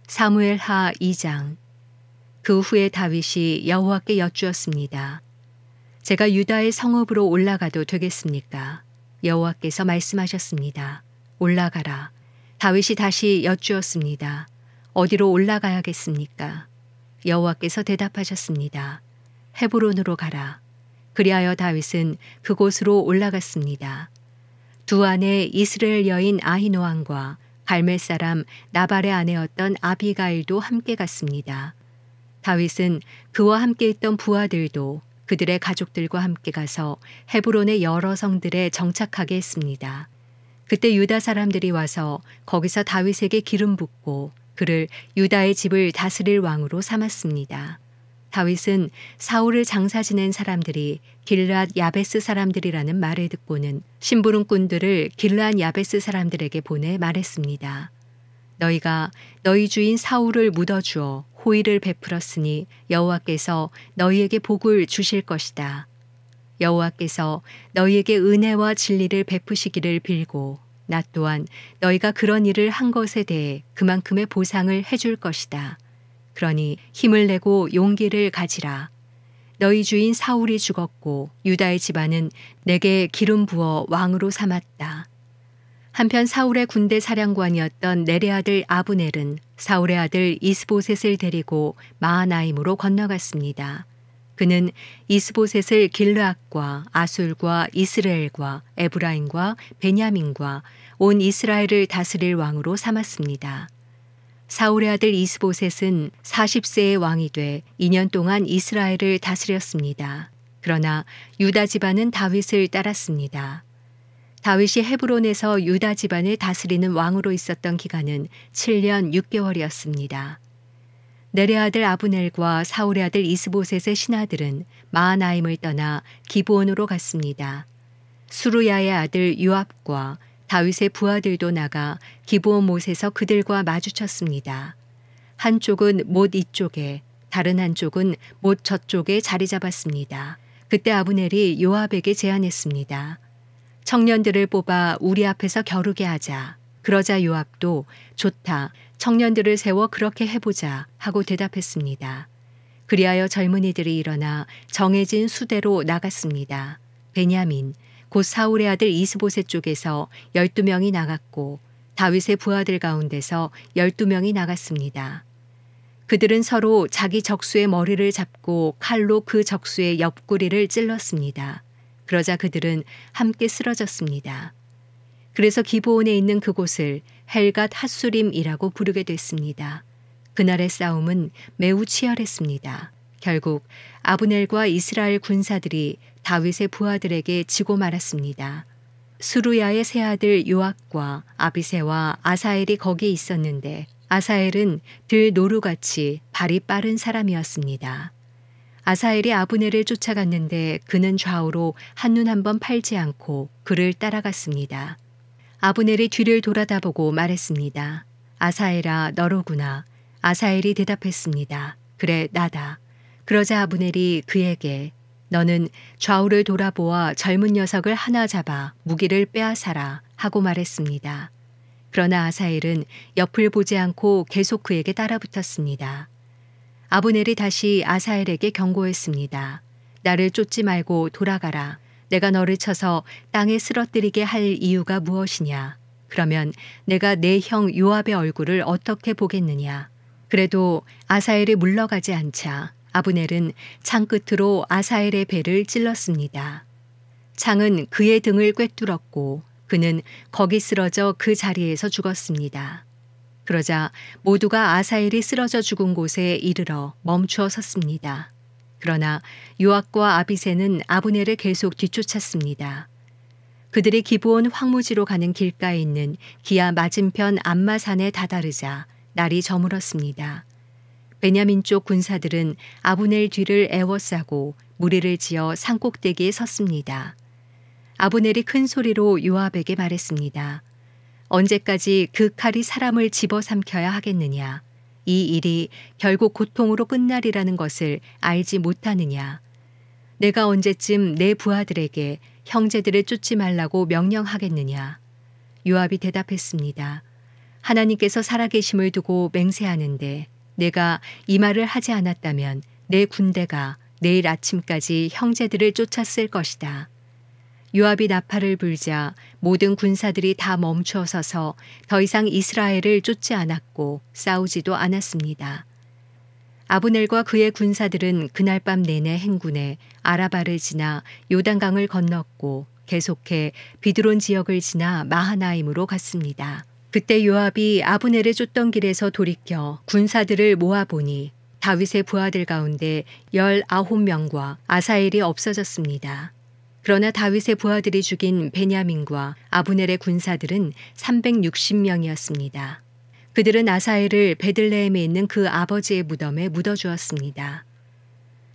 사무엘하 2장. 그 후에 다윗이 여호와께 여쭈었습니다. 제가 유다의 성읍으로 올라가도 되겠습니까? 여호와께서 말씀하셨습니다. 올라가라. 다윗이 다시 여쭈었습니다. 어디로 올라가야겠습니까? 여호와께서 대답하셨습니다. 헤브론으로 가라. 그리하여 다윗은 그곳으로 올라갔습니다. 두 아내 이스라엘 여인 아히노함과 갈멜 사람 나발의 아내였던 아비가일도 함께 갔습니다. 다윗은 그와 함께 있던 부하들도 그들의 가족들과 함께 가서 헤브론의 여러 성들에 정착하게 했습니다. 그때 유다 사람들이 와서 거기서 다윗에게 기름 붓고 그를 유다의 집을 다스릴 왕으로 삼았습니다. 다윗은 사울을 장사 지낸 사람들이 길르앗 야베스 사람들이라는 말을 듣고는 심부름꾼들을 길르앗 야베스 사람들에게 보내 말했습니다. 너희가 너희 주인 사울을 묻어주어 호의를 베풀었으니 여호와께서 너희에게 복을 주실 것이다. 여호와께서 너희에게 은혜와 진리를 베푸시기를 빌고 나 또한 너희가 그런 일을 한 것에 대해 그만큼의 보상을 해줄 것이다. 그러니 힘을 내고 용기를 가지라. 너희 주인 사울이 죽었고 유다의 집안은 내게 기름 부어 왕으로 삼았다. 한편 사울의 군대 사령관이었던 넬의 아들 아브넬은 사울의 아들 이스보셋을 데리고 마하나임으로 건너갔습니다. 그는 이스보셋을 길르앗과 아술과 이스라엘과 에브라임과 베냐민과 온 이스라엘을 다스릴 왕으로 삼았습니다. 사울의 아들 이스보셋은 40세의 왕이 돼 2년 동안 이스라엘을 다스렸습니다. 그러나 유다 집안은 다윗을 따랐습니다. 다윗이 헤브론에서 유다 집안을 다스리는 왕으로 있었던 기간은 7년 6개월이었습니다. 넬의 아들 아브넬과 사울의 아들 이스보셋의 신하들은 마하나임을 떠나 기브온으로 갔습니다. 수루야의 아들 요압과 다윗의 부하들도 나가 기브온 못에서 그들과 마주쳤습니다. 한쪽은 못 이쪽에 다른 한쪽은 못 저쪽에 자리 잡았습니다. 그때 아브넬이 요압에게 제안했습니다. 청년들을 뽑아 우리 앞에서 겨루게 하자. 그러자 요압도 좋다. 청년들을 세워 그렇게 해보자 하고 대답했습니다. 그리하여 젊은이들이 일어나 정해진 수대로 나갔습니다. 베냐민 곧 사울의 아들 이스보셋 쪽에서 12명이 나갔고 다윗의 부하들 가운데서 12명이 나갔습니다. 그들은 서로 자기 적수의 머리를 잡고 칼로 그 적수의 옆구리를 찔렀습니다. 그러자 그들은 함께 쓰러졌습니다. 그래서 기브온에 있는 그곳을 헬갓 핫수림이라고 부르게 됐습니다. 그날의 싸움은 매우 치열했습니다. 결국 아브넬과 이스라엘 군사들이 다윗의 부하들에게 지고 말았습니다. 수루야의 세 아들 요압과 아비새와 아사엘이 거기에 있었는데 아사엘은 들 노루같이 발이 빠른 사람이었습니다. 아사엘이 아브넬을 쫓아갔는데 그는 좌우로 한눈 한번 팔지 않고 그를 따라갔습니다. 아브넬이 뒤를 돌아다보고 말했습니다. 아사엘아 너로구나. 아사엘이 대답했습니다. 그래 나다. 그러자 아브넬이 그에게 너는 좌우를 돌아보아 젊은 녀석을 하나 잡아 무기를 빼앗아라 하고 말했습니다. 그러나 아사엘은 옆을 보지 않고 계속 그에게 따라붙었습니다. 아브넬이 다시 아사엘에게 경고했습니다. 나를 쫓지 말고 돌아가라. 내가 너를 쳐서 땅에 쓰러뜨리게 할 이유가 무엇이냐? 그러면 내가 내 형 요압의 얼굴을 어떻게 보겠느냐? 그래도 아사엘이 물러가지 않자 아브넬은 창 끝으로 아사엘의 배를 찔렀습니다. 창은 그의 등을 꿰뚫었고 그는 거기 쓰러져 그 자리에서 죽었습니다. 그러자 모두가 아사엘이 쓰러져 죽은 곳에 이르러 멈추어 섰습니다. 그러나 요압과 아비새는 아브넬을 계속 뒤쫓았습니다. 그들이 기브온 황무지로 가는 길가에 있는 기아 맞은편 암마산에 다다르자 날이 저물었습니다. 베냐민 쪽 군사들은 아브넬 뒤를 에워싸고 무리를 지어 산꼭대기에 섰습니다. 아브넬이 큰 소리로 요압에게 말했습니다. 언제까지 그 칼이 사람을 집어삼켜야 하겠느냐? 이 일이 결국 고통으로 끝나리라는 것을 알지 못하느냐? 내가 언제쯤 내 부하들에게 형제들을 쫓지 말라고 명령하겠느냐? 요압이 대답했습니다. 하나님께서 살아계심을 두고 맹세하는데 내가 이 말을 하지 않았다면 내 군대가 내일 아침까지 형제들을 쫓았을 것이다. 요압이 나팔을 불자 모든 군사들이 다 멈추어 서서 더 이상 이스라엘을 쫓지 않았고 싸우지도 않았습니다. 아브넬과 그의 군사들은 그날 밤 내내 행군해 아라바를 지나 요단강을 건넜고 계속해 비드론 지역을 지나 마하나임으로 갔습니다. 그때 요압이 아브넬을 쫓던 길에서 돌이켜 군사들을 모아보니 다윗의 부하들 가운데 19명과 아사엘이 없어졌습니다. 그러나 다윗의 부하들이 죽인 베냐민과 아브넬의 군사들은 360명이었습니다. 그들은 아사엘을 베들레헴에 있는 그 아버지의 무덤에 묻어주었습니다.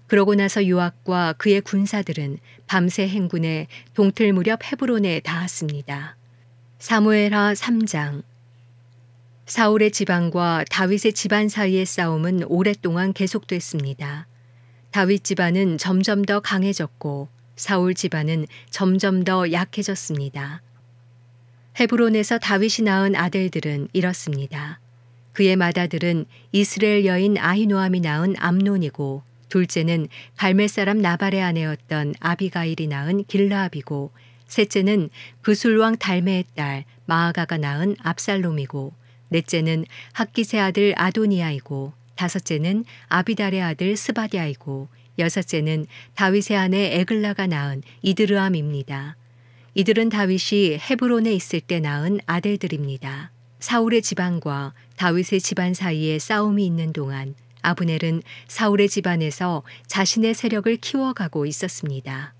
그러고 나서 요압과 그의 군사들은 밤새 행군해 동틀 무렵 헤브론에 닿았습니다. 사무엘하 3장. 사울의 집안과 다윗의 집안 사이의 싸움은 오랫동안 계속됐습니다. 다윗 집안은 점점 더 강해졌고 사울 집안은 점점 더 약해졌습니다. 헤브론에서 다윗이 낳은 아들들은 이렇습니다. 그의 맏아들은 이스라엘 여인 아히노암이 낳은 암논이고 둘째는 갈멜 사람 나발의 아내였던 아비가일이 낳은 길라압이고 셋째는 그술왕 달메의 딸 마아가가 낳은 압살롬이고 넷째는 학기세 아들 아도니아이고 다섯째는 아비달의 아들 스바디아이고 여섯째는 다윗의 아내 에글라가 낳은 이드르암입니다. 이들은 다윗이 헤브론에 있을 때 낳은 아들들입니다. 사울의 집안과 다윗의 집안 사이에 싸움이 있는 동안 아브넬은 사울의 집안에서 자신의 세력을 키워가고 있었습니다.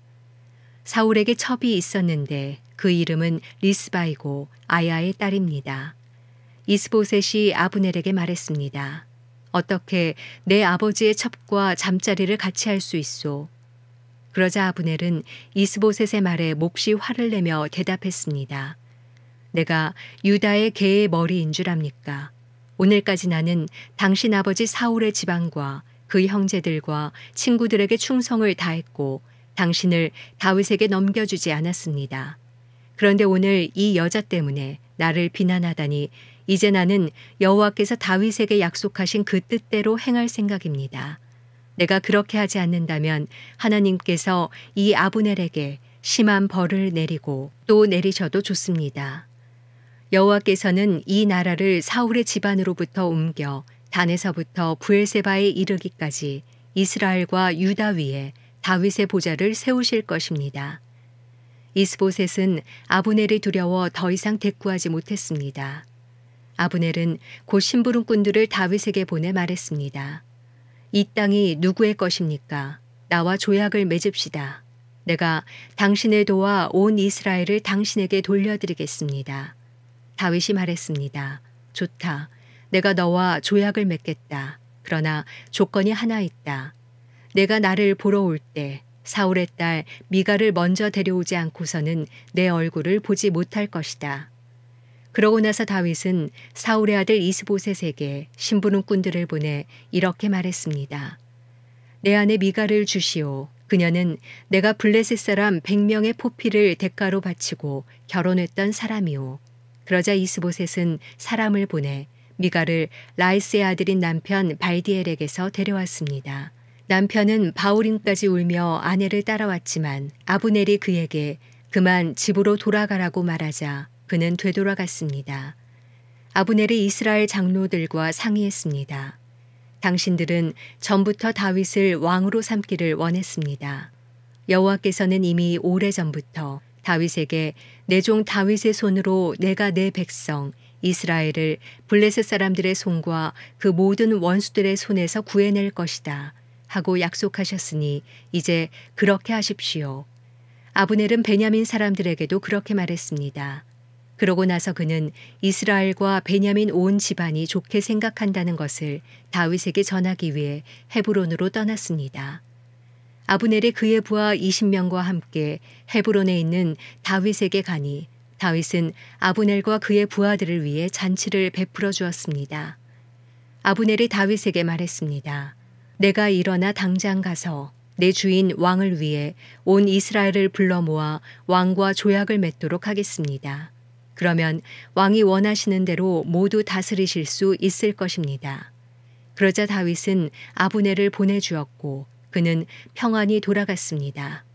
사울에게 첩이 있었는데 그 이름은 리스바이고 아야의 딸입니다. 이스보셋이 아브넬에게 말했습니다. 어떻게 내 아버지의 첩과 잠자리를 같이 할 수 있소? 그러자 아브넬은 이스보셋의 말에 몹시 화를 내며 대답했습니다. 내가 유다의 개의 머리인 줄 압니까? 오늘까지 나는 당신 아버지 사울의 집안과 그 형제들과 친구들에게 충성을 다했고 당신을 다윗에게 넘겨주지 않았습니다. 그런데 오늘 이 여자 때문에 나를 비난하다니 이제 나는 여호와께서 다윗에게 약속하신 그 뜻대로 행할 생각입니다. 내가 그렇게 하지 않는다면 하나님께서 이 아브넬에게 심한 벌을 내리고 또 내리셔도 좋습니다. 여호와께서는 이 나라를 사울의 집안으로부터 옮겨 단에서부터 브엘세바에 이르기까지 이스라엘과 유다 위에 다윗의 보좌를 세우실 것입니다. 이스보셋은 아브넬이 두려워 더 이상 대꾸하지 못했습니다. 아브넬은 곧 심부름꾼들을 다윗에게 보내 말했습니다. 이 땅이 누구의 것입니까? 나와 조약을 맺읍시다. 내가 당신을 도와 온 이스라엘을 당신에게 돌려드리겠습니다. 다윗이 말했습니다. 좋다. 내가 너와 조약을 맺겠다. 그러나 조건이 하나 있다. 내가 나를 보러 올 때 사울의 딸 미가를 먼저 데려오지 않고서는 내 얼굴을 보지 못할 것이다. 그러고 나서 다윗은 사울의 아들 이스보셋에게 심부름꾼들을 보내 이렇게 말했습니다. 내 아내 미가를 주시오. 그녀는 내가 블레셋 사람 100명의 포피를 대가로 바치고 결혼했던 사람이오. 그러자 이스보셋은 사람을 보내 미가를 라이스의 아들인 남편 발디엘에게서 데려왔습니다. 남편은 바울임까지 울며 아내를 따라왔지만 아브넬이 그에게 그만 집으로 돌아가라고 말하자 그는 되돌아갔습니다. 아브넬이 이스라엘 장로들과 상의했습니다. 당신들은 전부터 다윗을 왕으로 삼기를 원했습니다. 여호와께서는 이미 오래전부터 다윗에게 내 종 다윗의 손으로 내가 내 백성 이스라엘을 블레셋 사람들의 손과 그 모든 원수들의 손에서 구해낼 것이다 하고 약속하셨으니 이제 그렇게 하십시오. 아브넬은 베냐민 사람들에게도 그렇게 말했습니다. 그러고 나서 그는 이스라엘과 베냐민 온 집안이 좋게 생각한다는 것을 다윗에게 전하기 위해 헤브론으로 떠났습니다. 아브넬이 그의 부하 20명과 함께 헤브론에 있는 다윗에게 가니 다윗은 아브넬과 그의 부하들을 위해 잔치를 베풀어 주었습니다. 아브넬이 다윗에게 말했습니다. 내가 일어나 당장 가서 내 주인 왕을 위해 온 이스라엘을 불러 모아 왕과 조약을 맺도록 하겠습니다. 그러면 왕이 원하시는 대로 모두 다스리실 수 있을 것입니다. 그러자 다윗은 아브넬을 보내주었고 그는 평안히 돌아갔습니다.